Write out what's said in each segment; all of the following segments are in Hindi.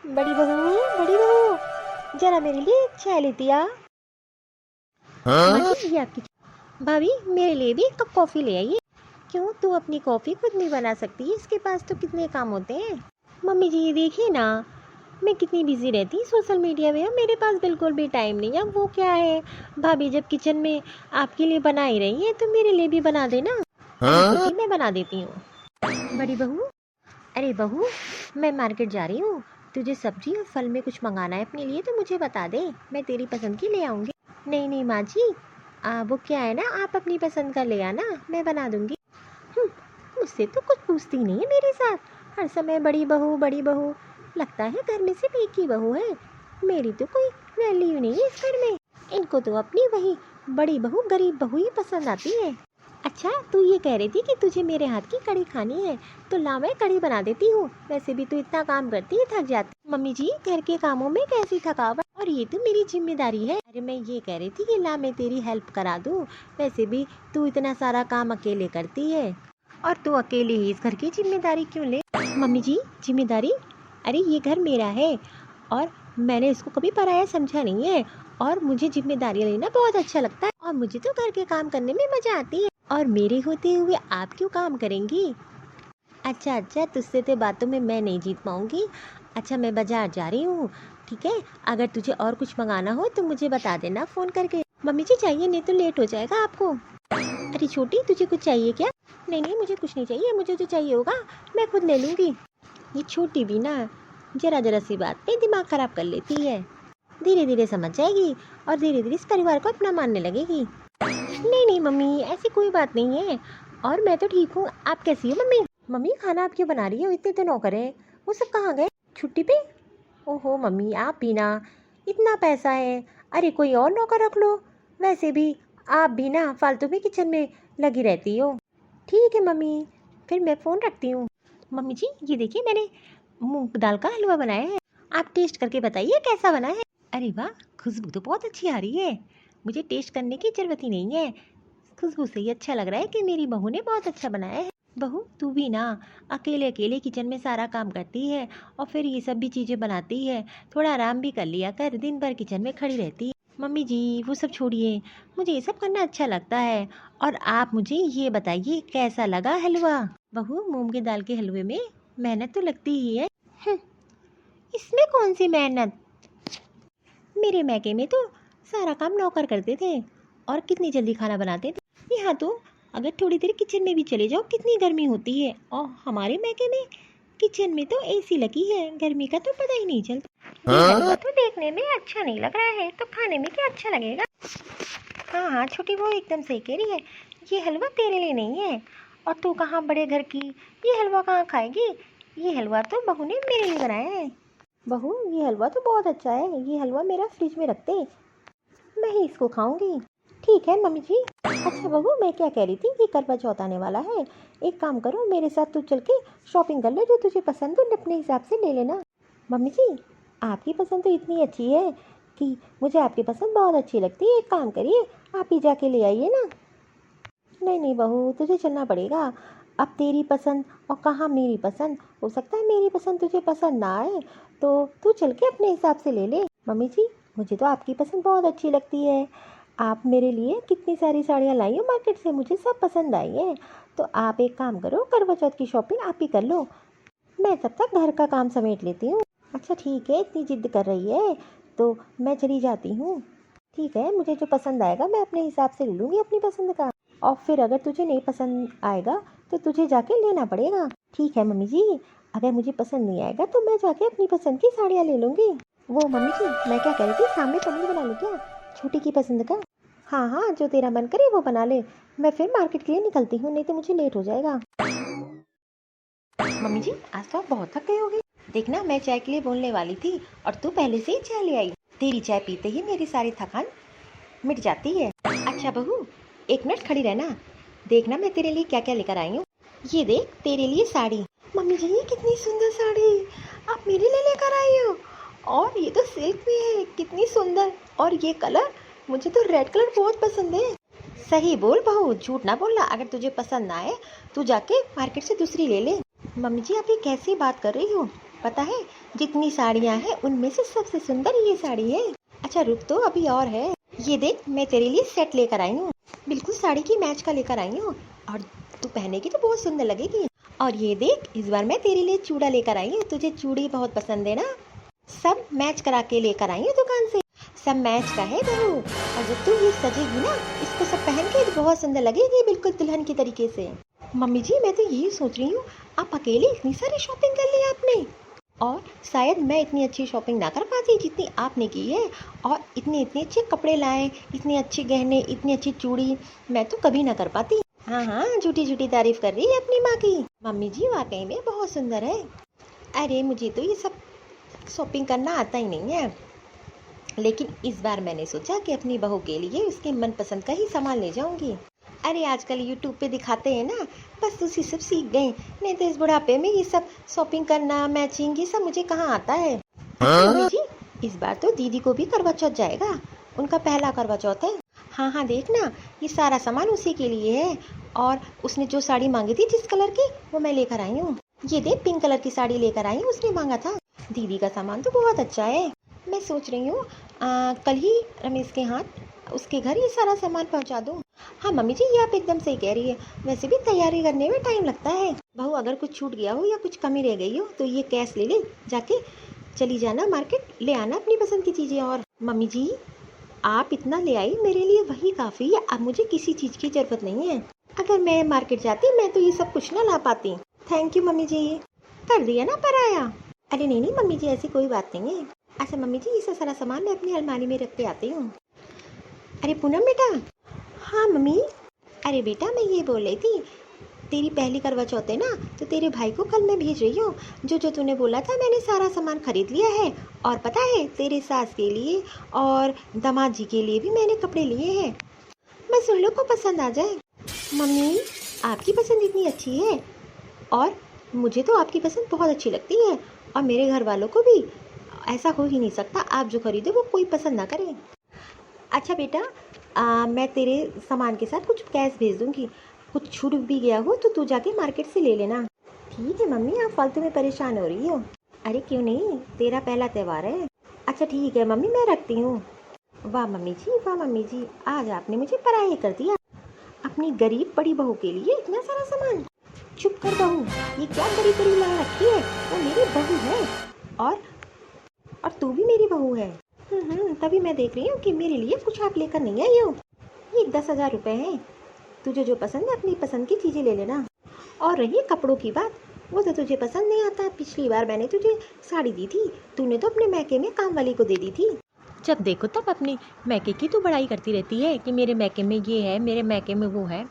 बड़ी बहू, जरा मेरे लिए चाय लेती आ। माँ जी, ये आपकी। भाभी, मेरे लिए भी एक कप कॉफ़ी ले आइए। क्यों, तू अपनी कॉफ़ी खुद नहीं बना सकती? इसके पास तो कितने काम होते हैं। मम्मी जी, ये देखिए ना, मैं कितनी बिजी रहती हूँ सोशल मीडिया में, मेरे पास बिल्कुल भी टाइम नहीं है। वो क्या है, भाभी जब किचन में आपके लिए बना ही रही है तो मेरे लिए भी बना देना। छोटी, मैं बना देती हूँ। बड़ी बहू, अरे बहू, मैं मार्केट जा रही हूँ, तुझे सब्जी और फल में कुछ मंगाना है अपने लिए तो मुझे बता दे, मैं तेरी पसंद की ले आऊँगी। नहीं नहीं माँ जी, वो क्या है ना, आप अपनी पसंद का ले आना, मैं बना दूँगी। मुझसे तो कुछ पूछती नहीं है मेरे साथ, हर समय बड़ी बहू बड़ी बहू। लगता है घर में सिर्फ एक ही बहू है, मेरी तो कोई वैल्यू नहीं है इस घर में। इनको तो अपनी वही बड़ी बहू गरीब बहू ही पसंद आती है। अच्छा, तू ये कह रही थी कि तुझे मेरे हाथ की कढ़ी खानी है, तो ला मैं कढ़ी बना देती हूँ। वैसे भी तू इतना काम करती है, थक जाती। मम्मी जी, घर के कामों में कैसी थकावट, और ये तो मेरी जिम्मेदारी है। अरे मैं ये कह रही थी कि ला मैं तेरी हेल्प करा दूँ। वैसे भी तू इतना सारा काम अकेले करती है, और तू अकेले ही इस घर की जिम्मेदारी क्यों ले। मम्मी जी, जिम्मेदारी? अरे ये घर मेरा है और मैंने इसको कभी पराया समझा नहीं है, और मुझे जिम्मेदारी लेना बहुत अच्छा लगता है, और मुझे तो घर के काम करने में मजा आती है। और मेरे होते हुए आप क्यों काम करेंगी? अच्छा अच्छा, तुझसे तो बातों में मैं नहीं जीत पाऊंगी। अच्छा, मैं बाजार जा रही हूँ, ठीक है? अगर तुझे और कुछ मंगाना हो तो मुझे बता देना फ़ोन करके। मम्मी जी, चाहिए नहीं तो लेट हो जाएगा आपको। अरे छोटी, तुझे कुछ चाहिए क्या? नहीं नहीं, मुझे कुछ नहीं चाहिए, मुझे जो चाहिए होगा मैं खुद ले लूँगी। ये छोटी भी ना जरा जरा सी बात पे दिमाग ख़राब कर लेती है। धीरे धीरे समझ जाएगी और धीरे धीरे इस परिवार को अपना मानने लगेगी। नहीं नहीं मम्मी, ऐसी कोई बात नहीं है, और मैं तो ठीक हूँ। आप कैसी हो मम्मी? मम्मी, खाना आप क्यों बना रही हो? इतने तो नौकर हैं, वो सब कहाँ गए? छुट्टी पे? ओहो मम्मी, आप भी ना, इतना पैसा है, अरे कोई और नौकर रख लो। वैसे भी आप भी ना फालतू में किचन में लगी रहती हो। ठीक है मम्मी, फिर मैं फ़ोन रखती हूँ। मम्मी जी, ये देखिए, मैंने मूंग दाल का हलवा बनाया है, आप टेस्ट करके बताइए कैसा बना है। अरे वाह, खुशबू तो बहुत अच्छी आ रही है, मुझे टेस्ट करने की ज़रूरत ही नहीं है, खुशबू से ही अच्छा लग रहा है कि मेरी बहू ने बहुत अच्छा बनाया है। बहू, तू भी ना अकेले अकेले किचन में सारा काम करती है और फिर ये सब भी चीज़ें बनाती है, थोड़ा आराम भी कर लिया कर, दिन भर किचन में खड़ी रहती है। मम्मी जी, वो सब छोड़िए, मुझे ये सब करना अच्छा लगता है। और आप मुझे ये बताइए कैसा लगा हलवा? बहू, मूंग की दाल के हलवे में मेहनत तो लगती ही है। हम्म, इसमें कौन सी मेहनत, मेरे मैके में तो सारा काम नौकर करते थे और कितनी जल्दी खाना बनाते थे। यहाँ तो अगर थोड़ी देर किचन में भी चले जाओ कितनी गर्मी होती है, और हमारे मैके में किचन में तो एसी लगी है, गर्मी का तो पता ही नहीं चलता। ये हलवा तो देखने में अच्छा नहीं लग रहा है, तो खाने में क्या अच्छा लगेगा? हाँ हाँ छोटी, वो एकदम सही कह रही है, ये हलवा तेरे लिए नहीं है, और तू कहाँ बड़े घर की, ये हलवा कहाँ खाएगी? ये हलवा तो बहू ने मेरे लिए बनाया है। बहू, ये हलवा तो बहुत अच्छा है, ये हलवा मेरा फ्रिज में रखते, मैं ही इसको खाऊंगी। ठीक है मम्मी जी। अच्छा बहू, मैं क्या कह रही थी, ये करवा चौथ आने वाला है, एक काम करो, मेरे साथ तू चल के शॉपिंग कर ले, जो तुझे पसंद हो अपने हिसाब से ले लेना। मम्मी जी, आपकी पसंद तो इतनी अच्छी है कि मुझे आपकी पसंद बहुत अच्छी लगती है, एक काम करिए, आप ही जाके ले आइए ना। नहीं नहीं बहू, तुझे चलना पड़ेगा, अब तेरी पसंद और कहाँ मेरी पसंद, हो सकता है मेरी पसंद तुझे पसंद ना आए, तो तू चल के अपने हिसाब से ले ले। मम्मी जी, मुझे तो आपकी पसंद बहुत अच्छी लगती है, आप मेरे लिए कितनी सारी साड़ियाँ लाई हो मार्केट से, मुझे सब पसंद आई हैं, तो आप एक काम करो, करवा चौथ की शॉपिंग आप ही कर लो, मैं तब तक घर का काम समेट लेती हूँ। अच्छा ठीक है, इतनी जिद कर रही है तो मैं चली जाती हूँ। ठीक है, मुझे जो पसंद आएगा मैं अपने हिसाब से ले लूँगी अपनी पसंद का, और फिर अगर तुझे नहीं पसंद आएगा तो तुझे जाके लेना पड़ेगा। ठीक है मम्मी जी, अगर मुझे पसंद नहीं आएगा तो मैं जाके अपनी पसंद की साड़ियाँ ले लूँगी। वो मम्मी जी, मैं क्या कह रही थी, सामने पनीर बना लूँ क्या, छोटी की पसंद का? हाँ हाँ, जो तेरा मन करे वो बना ले, मैं फिर मार्केट के लिए निकलती हूँ, नहीं तो मुझे लेट हो जाएगा। मम्मी जी, आज तो आप बहुत थक गए होगे, देखना मैं चाय के लिए बोलने वाली थी और तू पहले से ही चाय ले आई, तेरी चाय पीते ही मेरी सारी थकान मिट जाती है। अच्छा बहू, एक मिनट खड़ी रहना, देखना मैं तेरे लिए क्या क्या लेकर आई हूँ। ये देख, तेरे लिए साड़ी। मम्मी जी, ये कितनी सुंदर साड़ी आप मेरे लिए लेकर आई हो, और ये तो सिल्क में है, कितनी सुंदर, और ये कलर, मुझे तो रेड कलर बहुत पसंद है। सही बोल बहू, झूठ ना बोलना, अगर तुझे पसंद ना आए तू जाके मार्केट से दूसरी ले ले। मम्मी जी, आप ये कैसी बात कर रही हो, पता है जितनी साड़ियाँ हैं उनमें से सबसे सुंदर ये साड़ी है। अच्छा रुक, तो अभी और है। ये देख, मैं तेरे लिए सेट लेकर आई हूँ, बिल्कुल साड़ी की मैच का लेकर आई हूँ, और तू पहनेगी तो बहुत सुंदर लगेगी। और ये देख, इस बार मैं तेरे लिए चूड़ा लेकर आई हूँ, तुझे चूड़ी बहुत पसंद है ना। सब मैच करा के लेकर आई हूँ दुकान से, सब मैच का है बहू। और जब तू ये सजेगी ना, इसको सब पहन के तो बहुत सुंदर लगेगी, बिल्कुल दुल्हन की तरीके से। मम्मी जी, मैं तो यही सोच रही हूँ, आप अकेले इतनी सारी शॉपिंग कर ली आपने, और शायद मैं इतनी अच्छी शॉपिंग ना कर पाती जितनी आपने की है। और इतने इतने अच्छे कपड़े लाए, इतने अच्छे गहने, इतनी अच्छी चूड़ी, मैं तो कभी ना कर पाती। हाँ हाँ, झूठी झूठी तारीफ कर रही है अपनी माँ की। मम्मी जी वाकई में बहुत सुंदर है। अरे मुझे तो ये सब शॉपिंग करना आता ही नहीं है, लेकिन इस बार मैंने सोचा कि अपनी बहू के लिए उसके मनपसंद का ही सामान ले जाऊंगी। अरे आजकल यूट्यूब पे दिखाते हैं ना, बस उसी सब सीख गए, नहीं तो इस बुढ़ापे में ये सब शॉपिंग करना, मैचिंग, ये सब मुझे कहाँ आता है। अच्छा मम्मी जी, इस बार तो दीदी को भी करवा चौथ जाएगा, उनका पहला करवा चौथ है। हाँ हाँ देखना, ये सारा सामान उसी के लिए है, और उसने जो साड़ी मांगी थी जिस कलर की, वो मैं लेकर आई हूँ। ये देख, पिंक कलर की साड़ी लेकर आई हूँ, उसने मांगा था। दीदी का सामान तो बहुत अच्छा है। मैं सोच रही हूँ कल ही रमेश के हाथ उसके घर ये सारा सामान पहुँचा दूँ। हाँ मम्मी जी, ये आप एकदम सही कह रही है, वैसे भी तैयारी करने में टाइम लगता है। बहू अगर कुछ छूट गया हो या कुछ कमी रह गई हो तो ये कैश ले ले, जाके चली जाना मार्केट, ले आना अपनी पसंद की चीज़ें। और मम्मी जी, आप इतना ले आई, मेरे लिए वही काफ़ी है, अब मुझे किसी चीज़ की ज़रूरत नहीं है। अगर मैं मार्केट जाती मैं तो ये सब कुछ ना ला पाती। थैंक यू मम्मी जी, कर दिया ना पराया। अरे नहीं नहीं मम्मी जी, ऐसी कोई बात नहीं है। अच्छा मम्मी जी, ये सारा सामान मैं अपनी अलमारी में रख के आती हूँ। अरे पूनम बेटा। हाँ मम्मी। अरे बेटा, मैं ये बोल रही थी, तेरी पहली करवा चौथ है ना, तो तेरे भाई को कल मैं भेज रही हूँ। जो जो तूने बोला था मैंने सारा सामान खरीद लिया है, और पता है तेरे सास के लिए और दामाद जी के लिए भी मैंने कपड़े लिए हैं, बस उन लोग को पसंद आ जाए। मम्मी, आपकी पसंद इतनी अच्छी है, और मुझे तो आपकी पसंद बहुत अच्छी लगती है, और मेरे घर वालों को भी। ऐसा हो ही नहीं सकता आप जो खरीदे वो कोई पसंद ना करे। अच्छा बेटा, मैं तेरे सामान के साथ कुछ कैश भेज दूँगी, कुछ छूट भी गया हो तो तू जाके मार्केट से ले लेना। ठीक है मम्मी, आप फालतू में परेशान हो रही हो। अरे क्यों नहीं, तेरा पहला त्यौहार है। अच्छा ठीक है मम्मी, मैं रखती हूँ। वाह मम्मी जी, वाह मम्मी जी, आज आपने मुझे पराया कर दिया। अपनी गरीब बड़ी बहू के लिए इतना सारा सामान। चुप कर बहू, ये क्या गरीब गरीब ला रखी है, वो मेरी बहू है, और तू भी मेरी बहू है। तभी मैं देख रही हूँ कि मेरे लिए कुछ आप लेकर नहीं आई हो। ये 10,000 रुपये हैं, तुझे जो पसंद है अपनी पसंद की चीज़ें ले लेना। और रही कपड़ों की बात, वो तो तुझे पसंद नहीं आता। पिछली बार मैंने तुझे साड़ी दी थी, तूने तो अपने मैके में काम वाली को दे दी थी। जब देखो तब अपनी मैके की तो बड़ाई करती रहती है कि मेरे मैके में ये है, मेरे मैके में वो है।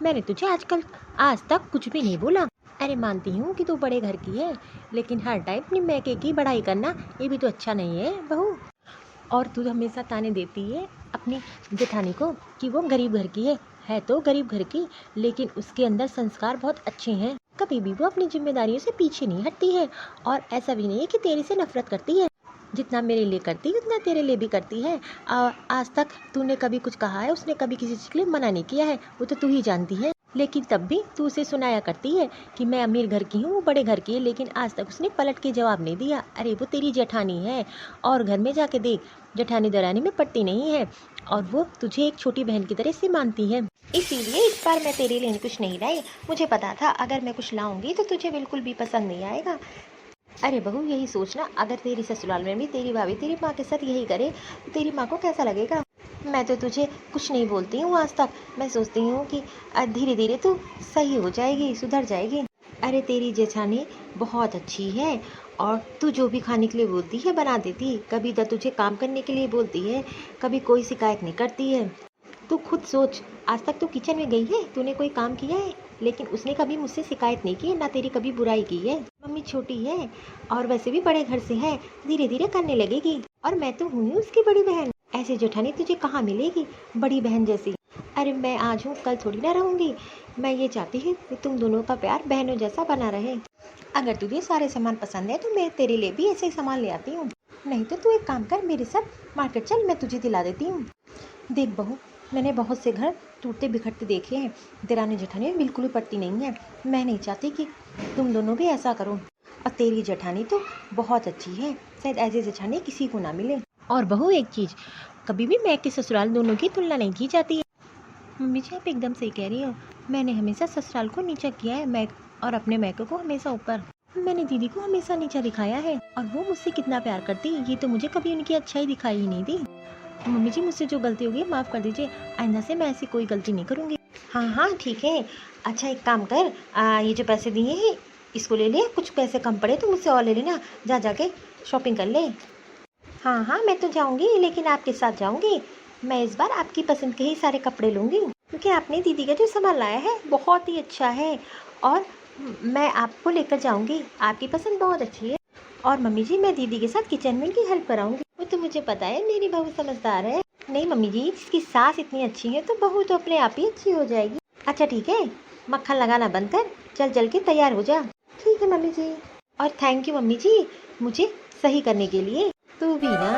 मैंने तुझे आज तक कुछ भी नहीं बोला। अरे मानती हूँ कि तू बड़े घर की है, लेकिन हर टाइम अपनी मैके की बड़ाई करना ये भी तो अच्छा नहीं है बहू। और तू हमेशा ताने देती है अपनी जेठानी को कि वो गरीब घर की है तो गरीब घर की, लेकिन उसके अंदर संस्कार बहुत अच्छे हैं। कभी भी वो अपनी जिम्मेदारियों से पीछे नहीं हटती है, और ऐसा भी नहीं है कि तेरे से नफरत करती है। जितना मेरे लिए करती है उतना तेरे लिए भी करती है। आज तक तूने कभी कुछ कहा है, उसने कभी किसी चीज़ के लिए मना नहीं किया है, वो तो तू ही जानती है। लेकिन तब भी तू उसे सुनाया करती है कि मैं अमीर घर की हूँ, वो बड़े घर की है, लेकिन आज तक उसने पलट के जवाब नहीं दिया। अरे वो तेरी जेठानी है, और घर में जाके देख, जेठानी दरानी में पड़ती नहीं है, और वो तुझे एक छोटी बहन की तरह से मानती है। इसीलिए इस बार मैं तेरे लिए कुछ नहीं लाई। मुझे पता था अगर मैं कुछ लाऊंगी तो तुझे बिल्कुल भी पसंद नहीं आएगा। अरे बहू, यही सोचना, अगर तेरी ससुराल में भी तेरी भाभी तेरी माँ के साथ यही करे तो तेरी माँ को कैसा लगेगा। मैं तो तुझे कुछ नहीं बोलती हूँ आज तक, मैं सोचती हूँ कि धीरे धीरे तो सही हो जाएगी, सुधर जाएगी। अरे तेरी जेठानी बहुत अच्छी है, और तू जो भी खाने के लिए बोलती है बना देती, कभी तो तुझे काम करने के लिए बोलती है, कभी कोई शिकायत नहीं करती है। तू खुद सोच, आज तक तू किचन में गई है, तूने कोई काम किया है, लेकिन उसने कभी मुझसे शिकायत नहीं की है, ना तेरी कभी बुराई की है। मम्मी छोटी है, और वैसे भी बड़े घर से है, धीरे धीरे करने लगेगी, और मैं तो हूँ ही उसकी बड़ी बहन। ऐसे जेठानी तुझे कहाँ मिलेगी बड़ी बहन जैसी। अरे मैं आज हूँ कल थोड़ी ना रहूँगी। मैं ये चाहती हूँ कि तुम दोनों का प्यार बहनों जैसा बना रहे। अगर तुझे सारे सामान पसंद है तो मैं तेरे लिए भी ऐसे ही सामान ले आती हूँ, नहीं तो तू एक काम कर, मेरे साथ मार्केट चल, मैं तुझे दिला देती हूँ। देख बहू, मैंने बहुत से घर टूटते बिखरते देखे हैं, देरानी जेठानी बिल्कुल भी पड़ती नहीं है। मैं नहीं चाहती कि तुम दोनों भी ऐसा करो। और तेरी जेठानी तो बहुत अच्छी है, शायद ऐसी जेठानी किसी को ना मिले। और बहू एक चीज़, कभी भी मैके ससुराल दोनों की तुलना नहीं की जाती है। मम्मी जी आप एकदम सही कह रही हो, मैंने हमेशा ससुराल को नीचा किया है, मैं और अपने मैके को हमेशा ऊपर। मैंने दीदी को हमेशा नीचा दिखाया है और वो मुझसे कितना प्यार करती, ये तो मुझे कभी उनकी अच्छाई दिखाई ही नहीं दी। मम्मी जी मुझसे जो गलती होगी माफ़ कर दीजिए, आइंदा से मैं ऐसी कोई गलती नहीं करूँगी। हाँ हाँ ठीक है। अच्छा एक काम कर, ये जो पैसे दिए हैं इसको ले ले, कुछ पैसे कम पड़े तो मुझसे और ले लेना, जा जाके शॉपिंग कर ले। हाँ हाँ मैं तो जाऊँगी, लेकिन आपके साथ जाऊँगी। मैं इस बार आपकी पसंद के ही सारे कपड़े लूँगी, क्योंकि आपने दीदी का जो सामान लाया है बहुत ही अच्छा है और मैं आपको लेकर जाऊँगी, आपकी पसंद बहुत अच्छी है। और मम्मी जी मैं दीदी के साथ किचन में की हेल्प कराऊंगी, वो तो मुझे पता है मेरी बहू समझदार है। नहीं मम्मी जी, जिसकी सास इतनी अच्छी है तो बहू तो अपने आप ही अच्छी हो जाएगी। अच्छा ठीक है, मक्खन लगाना बंद कर, चल चल के तैयार हो जा। ठीक है मम्मी जी। और थैंक यू मम्मी जी मुझे सही करने के लिए। तू भी ना।